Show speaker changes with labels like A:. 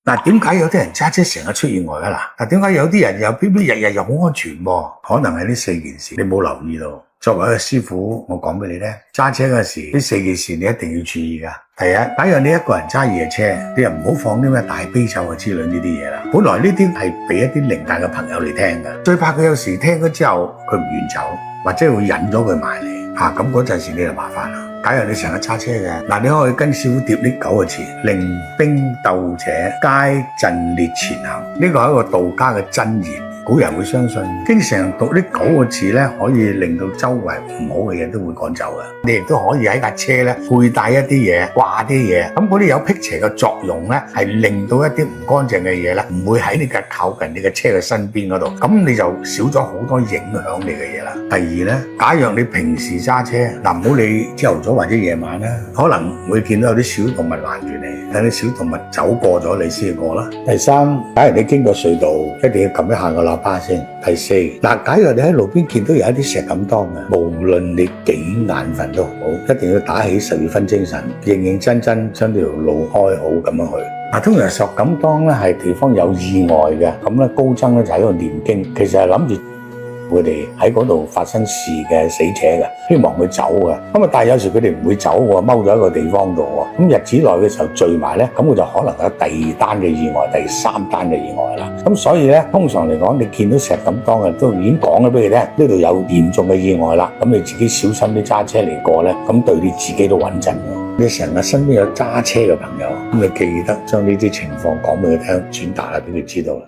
A: 嗱，點解有啲人揸車成日出意外㗎啦？嗱，點解有啲人又偏偏日日又好安全喎？可能係呢4件事，你冇留意到。作為一個師傅，我講俾你聽，揸車嗰時呢4件事你一定要注意㗎。第一，假如你一個人揸夜車，你又唔好放啲咩大悲咒啊之類呢啲嘢啦。本來呢啲係俾一啲靈界嘅朋友嚟聽㗎，最怕佢有時聽咗之後佢唔願走，或者會引咗佢埋嚟嚇，咁嗰陣時你就麻煩啦。假如你成日揸車嘅，嗱，你可以跟師傅疊呢9個字：令兵鬥者皆陣列前行。呢個係一個道家嘅真言。古人會相信，經常讀呢9個字咧，可以令到周圍唔好嘅嘢都會趕走嘅。你亦都可以喺架車咧佩戴一啲嘢，掛啲嘢，咁嗰啲有辟邪嘅作用咧，係令到一啲唔乾淨嘅嘢咧，唔會喺你嘅靠近你嘅車嘅身邊嗰度，咁你就少咗好多影響你嘅嘢啦。第二咧，假若你平時揸車，嗱，唔好你朝頭早或者夜晚啦，可能會見到有啲小動物攔住你，等啲小動物走過咗你先過啦。第三，假如你經過隧道，一定要撳一下個喇叭先。第四，嗱，假如你喺路邊見到有一啲石敢當嘅，無論你幾眼瞓都好，一定要打起12分精神，認認真真將條路開好咁樣去。嗱，通常石敢當咧係地方有意外嘅，咁咧高僧咧就喺度念經，其實係諗住佢哋喺嗰度發生事嘅死者嘅，希望佢走嘅。咁啊，但係有時佢哋唔會走喎，踎咗喺個地方度喎。咁日子耐嘅時候聚埋咧，咁佢就可能有第2單嘅意外、第3單嘅意外啦。咁所以咧，通常嚟講，你見到石敢當嘅都已經講咗俾佢聽，呢度有嚴重嘅意外啦。咁你自己小心啲揸車嚟過咧，咁對你自己都穩陣喎。你成日身邊有揸車嘅朋友，咁你記得將呢啲情況講俾佢聽，轉達下俾佢知道啦。